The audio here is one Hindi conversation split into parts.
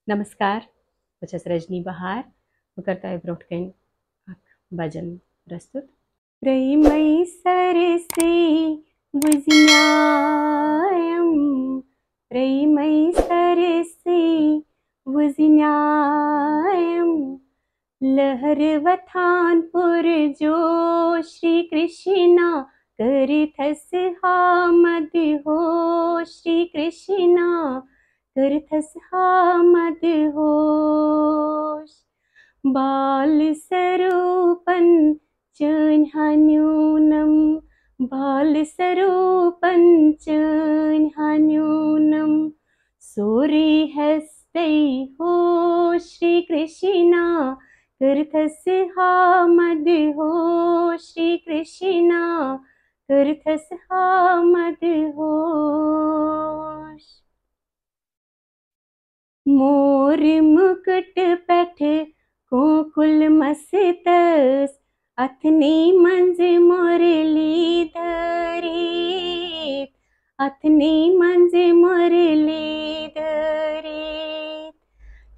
नमस्कार, बस रजनी बहार करता ब्रोटकेन भजन प्रस्तुत। प्रेमै सरसे वुजिन्यायम, प्रेमै सरसे वुजिन्यायम, लहरवथानपुर जो श्री कृष्णा करथस हामद हो, श्री कृष्णा करथस हामद होश। बाल स्वरूपं चन्हान्यूनं, बाल स्वरूपं चन्हान्यूनं, सूरी हस्ते हो श्री कृष्णा करथस हामद हो, श्री कृष्णा करथस हामद होश। मोर मुकुट पैठ गोकुल मस्तस, अथनी मंज मुरली धरे, अथनी मंज मुरली धरे।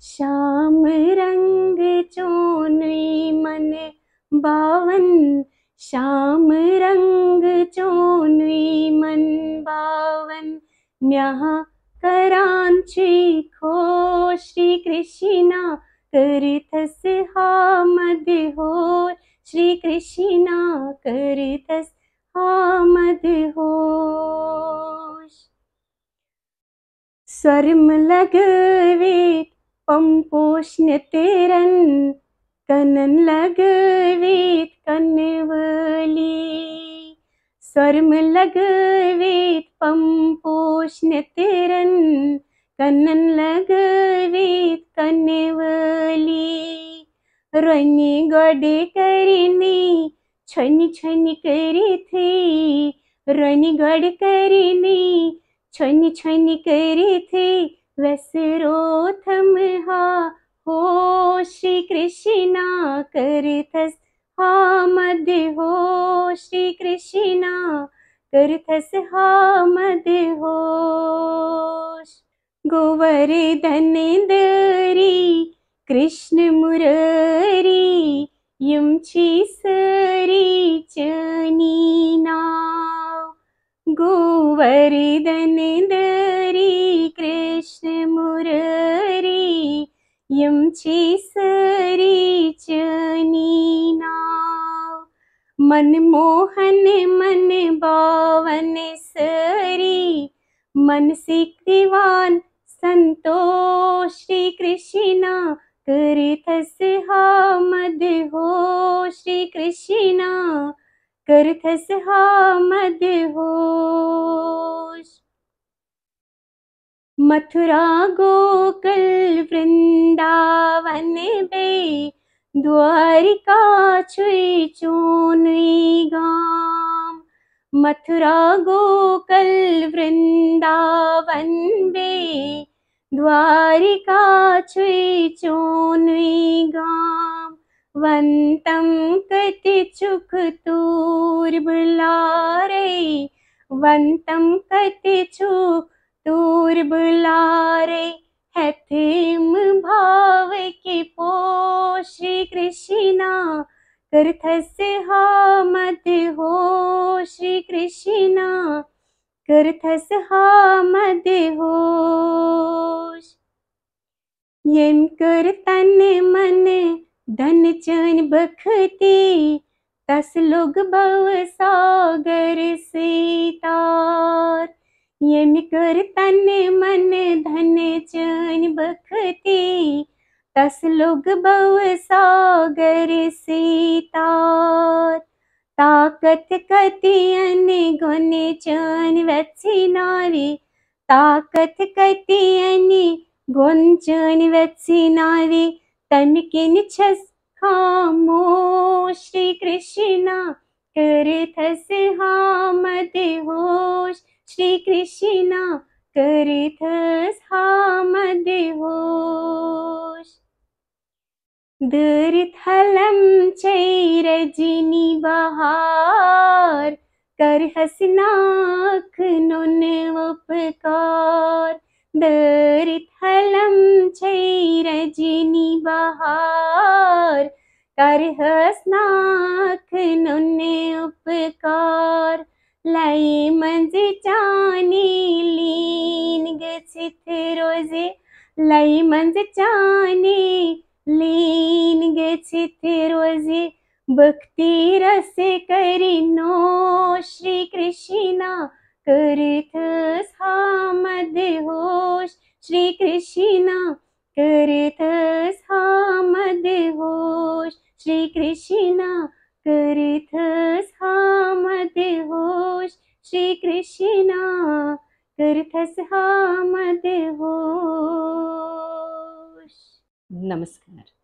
श्याम रंग चोनरी मन बावन, श्याम रंग चोनरी मन बावन, न्याह करांची खो श्री कृष्णा करथस हामद हो, श्री कृष्णा करथस हामद होश। स्वरम लगवेत पंपोष्ण तेरन, कनन लगवेत कनवली। स्वरम लगवेत पंपोष्ण तेरन, कनन लगवेत कनवली। रनी गड़े करिनी छनी छनी करी थी, रनी गड़ करिनी छनी छनी करी थी। वसरोथम हा हो श्री कृष्णा करथस हामद हो, श्री कृष्णा करथस हामद होश। गोवर्धन दरी कृष्ण मुरारी, यमची सरी चनी नाव। गोवर्धन दरी कृष्ण मुरारी, यमची सरी चनी नाव। मनमोहन मन बावन सरी, मन सिक्तिवान संतोष श्री कृष्णा करथस हामद हो, श्री कृष्णा करथस हामद होश। मथुरा गोकुल वृंदावन बे, द्वारिका छुई चूनुई गाम। मथुरा गोकुल वृंदावन बे, द्वारिका छुई चूनुई गाम। वंतम कति चुख तूर बुलारे, वंतम कति चुख तूर बुलारे। हैथिम भाव के पो श्री कृष्णा करथस हामद हो, श्री कृष्णा करथस हामद होश। यम कर तन मन धन चन बखती, तस लोग भव सागर से तार। यम कर तन मन धन चन बखती, तस लोग भव सागर से तार। ताकत कति अन गुण चन वत्सी नारी, ताकत कति अन गुण चन वत्सी नारी। तमकिन छस खामो श्री कृष्णा करथस हामद होश, श्री कृष्णा करथस हामद होश। दर्थलम चै रजनी बहार, कर हसनाख नुन उपकार। दर्थलम चै रजनी बहार करहस नाथ नुने उपकार लाई मंज चाने लीन गच्छित रोजे लाई मंज चाने लीन गच्छित रोजे भक्ति रस करिनो श्री कृष्णा करथ सामद होश श्री कृष्णा करथ सामद होश श्री कृष्णा करथ सामद होश श्री कृष्णा करथ सामद होश। नमस्कार।